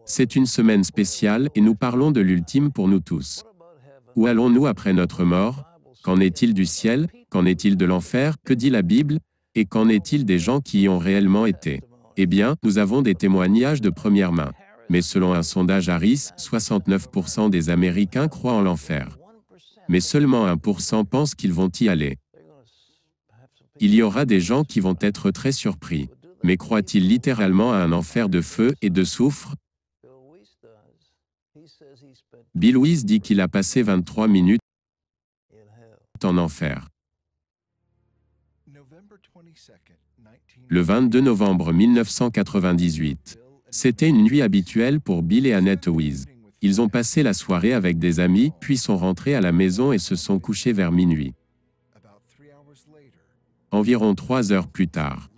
C'est une semaine spéciale et nous parlons de l'ultime pour nous tous. Où allons-nous après notre mort? Qu'en est-il du ciel? Qu'en est-il de l'enfer? Que dit la Bible? Et qu'en est-il des gens qui y ont réellement été? Eh bien, nous avons des témoignages de première main. Mais selon un sondage Harris, 69% des Américains croient en l'enfer. Mais seulement 1% pensent qu'ils vont y aller. Il y aura des gens qui vont être très surpris. Mais croient-ils littéralement à un enfer de feu et de soufre? Bill Wiese dit qu'il a passé 23 minutes en enfer. Le 22 novembre 1998. C'était une nuit habituelle pour Bill et Annette Wiese. Ils ont passé la soirée avec des amis, puis sont rentrés à la maison et se sont couchés vers minuit. Environ 3 heures plus tard,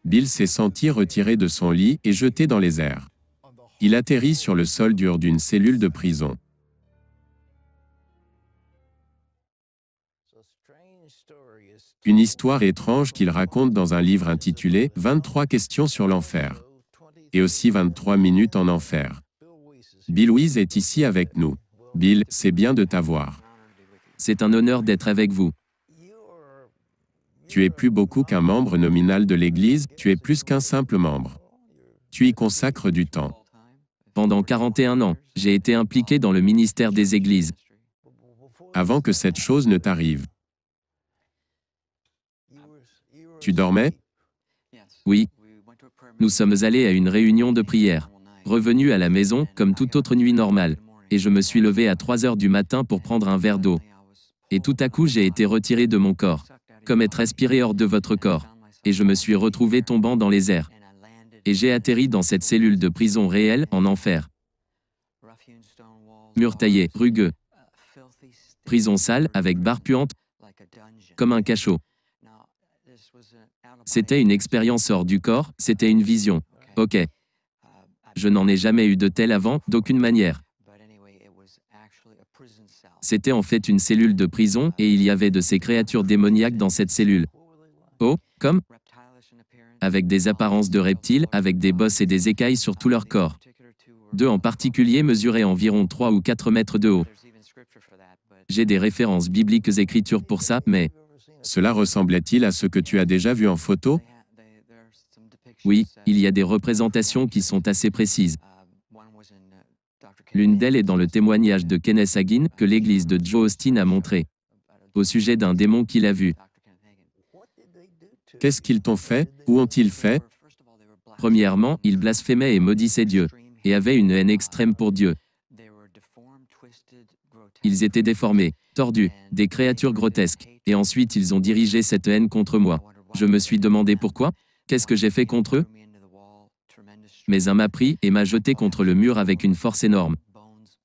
Bill s'est senti retiré de son lit et jeté dans les airs. Il atterrit sur le sol dur d'une cellule de prison. Une histoire étrange qu'il raconte dans un livre intitulé « 23 questions sur l'enfer » et aussi 23 minutes en enfer. Bill Wiese est ici avec nous. Bill, c'est bien de t'avoir. C'est un honneur d'être avec vous. Tu es plus beaucoup qu'un membre nominal de l'Église, tu es plus qu'un simple membre. Tu y consacres du temps. Pendant 41 ans, j'ai été impliqué dans le ministère des Églises. Avant que cette chose ne t'arrive. Tu dormais? Oui. Nous sommes allés à une réunion de prière. Revenu à la maison, comme toute autre nuit normale. Et je me suis levé à 3 heures du matin pour prendre un verre d'eau. Et tout à coup j'ai été retiré de mon corps. Comme être aspiré hors de votre corps. Et je me suis retrouvé tombant dans les airs. Et j'ai atterri dans cette cellule de prison réelle, en enfer. Murs taillés, rugueux. Prison sale, avec barres puantes, comme un cachot. C'était une expérience hors du corps, c'était une vision. Ok. Je n'en ai jamais eu de telle avant, d'aucune manière. C'était en fait une cellule de prison, et il y avait de ces créatures démoniaques dans cette cellule. Oh, comme? Avec des apparences de reptiles, avec des bosses et des écailles sur tout leur corps. 2 en particulier mesuraient environ 3 ou 4 mètres de haut. J'ai des références bibliques écritures pour ça, mais... Cela ressemblait-il à ce que tu as déjà vu en photo? Oui, il y a des représentations qui sont assez précises. L'une d'elles est dans le témoignage de Kenneth Hagin que l'église de Joe Austin a montré, au sujet d'un démon qu'il a vu. Qu'est-ce qu'ils t'ont fait? Où ont-ils fait? Premièrement, ils blasphémaient et maudissaient Dieu, et avaient une haine extrême pour Dieu. Ils étaient déformés, tordus, des créatures grotesques, et ensuite ils ont dirigé cette haine contre moi. Je me suis demandé pourquoi? Qu'est-ce que j'ai fait contre eux? Mais un m'a pris et m'a jeté contre le mur avec une force énorme.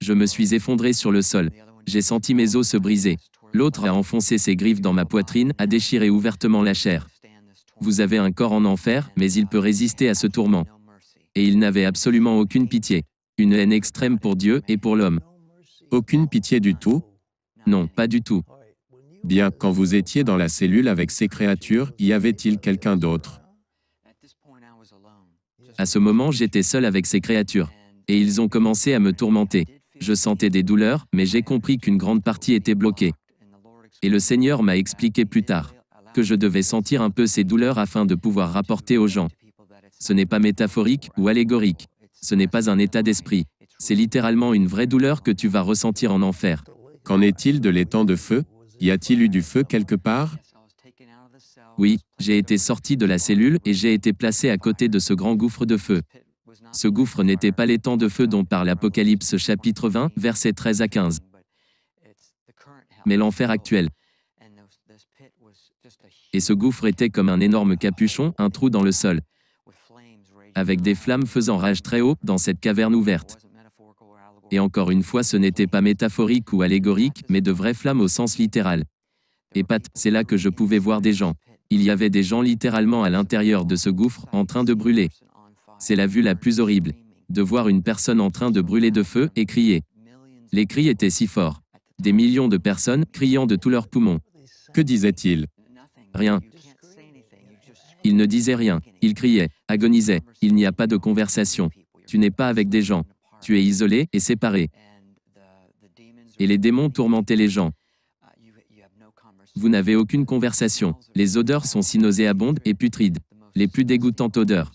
Je me suis effondré sur le sol. J'ai senti mes os se briser. L'autre a enfoncé ses griffes dans ma poitrine, a déchiré ouvertement la chair. Vous avez un corps en enfer, mais il peut résister à ce tourment. Et il n'avait absolument aucune pitié. Une haine extrême pour Dieu et pour l'homme. Aucune pitié du tout? Non, pas du tout. Bien, quand vous étiez dans la cellule avec ces créatures, y avait-il quelqu'un d'autre? À ce moment, j'étais seul avec ces créatures. Et ils ont commencé à me tourmenter. Je sentais des douleurs, mais j'ai compris qu'une grande partie était bloquée. Et le Seigneur m'a expliqué plus tard que je devais sentir un peu ces douleurs afin de pouvoir rapporter aux gens. Ce n'est pas métaphorique ou allégorique. Ce n'est pas un état d'esprit. C'est littéralement une vraie douleur que tu vas ressentir en enfer. Qu'en est-il de l'étang de feu? Y a-t-il eu du feu quelque part? Oui, j'ai été sorti de la cellule et j'ai été placé à côté de ce grand gouffre de feu. Ce gouffre n'était pas l'étang de feu dont parle Apocalypse chapitre 20, versets 13 à 15. Mais l'enfer actuel. Et ce gouffre était comme un énorme capuchon, un trou dans le sol, avec des flammes faisant rage très haut dans cette caverne ouverte. Et encore une fois, ce n'était pas métaphorique ou allégorique, mais de vraies flammes au sens littéral. Et Pat, c'est là que je pouvais voir des gens. Il y avait des gens littéralement à l'intérieur de ce gouffre, en train de brûler. C'est la vue la plus horrible. De voir une personne en train de brûler de feu et crier. Les cris étaient si forts. Des millions de personnes criant de tous leurs poumons. Que disait-il? Rien. Ils ne disaient rien. Ils criaient. agonisait. Il n'y a pas de conversation. Tu n'es pas avec des gens. Tu es isolé et séparé. Et les démons tourmentaient les gens. Vous n'avez aucune conversation. Les odeurs sont si nauséabondes et putrides. Les plus dégoûtantes odeurs.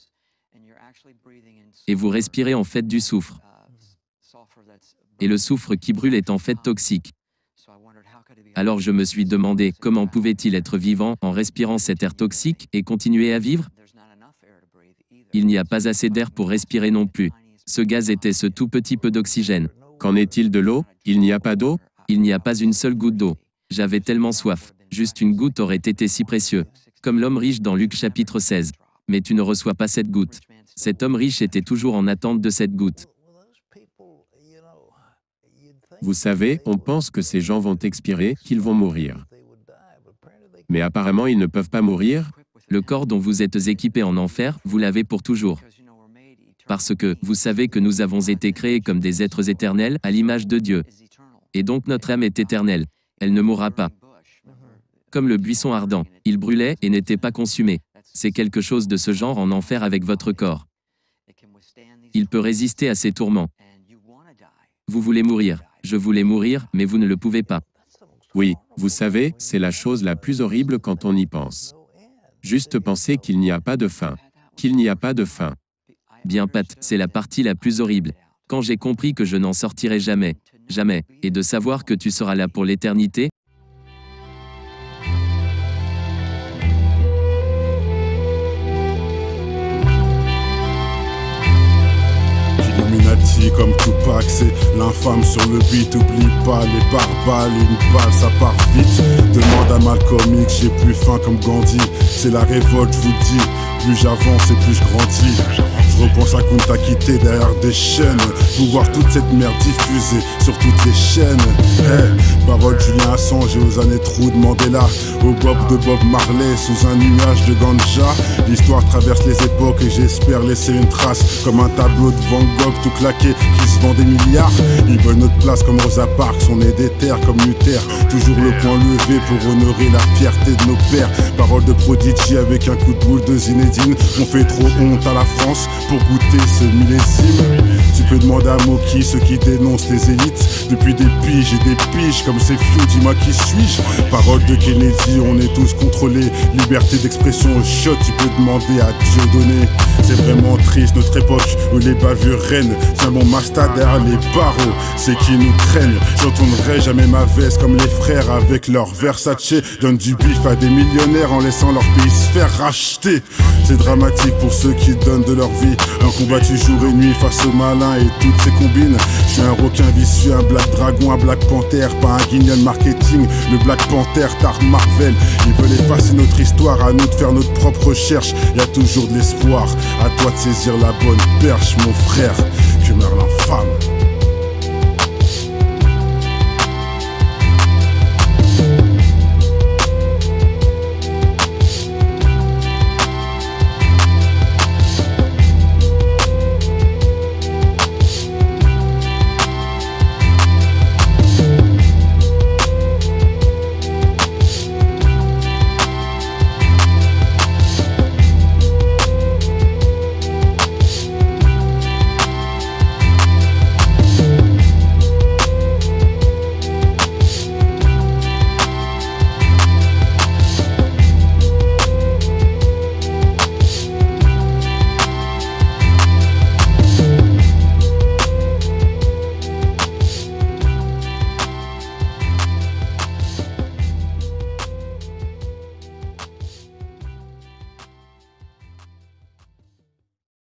Et vous respirez en fait du soufre. Et le soufre qui brûle est en fait toxique. Alors je me suis demandé comment pouvait-il être vivant en respirant cet air toxique et continuer à vivre? Il n'y a pas assez d'air pour respirer non plus. Ce gaz était ce tout petit peu d'oxygène. Qu'en est-il de l'eau? Il n'y a pas d'eau? Il n'y a pas une seule goutte d'eau. J'avais tellement soif. Juste une goutte aurait été si précieux. Comme l'homme riche dans Luc chapitre 16. Mais tu ne reçois pas cette goutte. Cet homme riche était toujours en attente de cette goutte. Vous savez, on pense que ces gens vont expirer, qu'ils vont mourir. Mais apparemment, ils ne peuvent pas mourir. Le corps dont vous êtes équipé en enfer, vous l'avez pour toujours. Parce que, vous savez que nous avons été créés comme des êtres éternels, à l'image de Dieu. Et donc notre âme est éternelle. Elle ne mourra pas. Comme le buisson ardent, il brûlait et n'était pas consumé. C'est quelque chose de ce genre en enfer avec votre corps. Il peut résister à ces tourments. Vous voulez mourir. Je voulais mourir, mais vous ne le pouvez pas. Oui, vous savez, c'est la chose la plus horrible quand on y pense. Juste penser qu'il n'y a pas de fin. Qu'il n'y a pas de fin. Bien Pat, c'est la partie la plus horrible. Quand j'ai compris que je n'en sortirai jamais, jamais, et de savoir que tu seras là pour l'éternité. Illuminati comme Tupac, c'est l'infâme sur le beat. Oublie pas les barbales, une balle ça part vite. Demande à Malcolm X, j'ai plus faim comme Gandhi. C'est la révolte, je vous le dis. Plus j'avance et plus je grandis. Je repense à Kunta Kinte derrière des chaînes. Pour voir toute cette merde diffusée sur toutes les chaînes. Hey, parole Julien Assange et aux années trous de Mandela. Au Bob de Bob Marley sous un nuage de ganja. L'histoire traverse les époques et j'espère laisser une trace. Comme un tableau de Van Gogh tout claqué qui se vend des milliards. Ils veulent notre place comme Rosa Parks, on est des terres comme Luther. Toujours le point levé pour honorer la fierté de nos pères. Parole de Prodigy avec un coup de boule de Zinedine. On fait trop honte à la France pour goûter ce millésime. Tu peux demander à Moki, ceux qui dénoncent les élites. Depuis des piges et des piges comme ces fious, dis-moi qui suis-je. Parole de Kennedy, on est tous contrôlés. Liberté d'expression au shot, tu peux demander à Dieudonné. C'est vraiment triste notre époque où les bavures règnent. Tiens mon master derrière les barreaux, c'est qui nous craignent. J'entendrai jamais ma veste comme les frères avec leur Versace. Donnent du bif à des millionnaires en laissant leur pays se faire racheter. C'est dramatique pour ceux qui donnent de leur vie. Un combattu jour et nuit face aux malins et toutes ces combines. Je suis un requin vicieux, un Black Dragon, un Black Panther. Pas un guignol marketing, le Black Panther, Tar Marvel. Ils veulent effacer notre histoire, à nous de faire notre propre recherche. Y'a toujours de l'espoir, à toi de saisir la bonne perche mon frère. Que meurt l'infâme.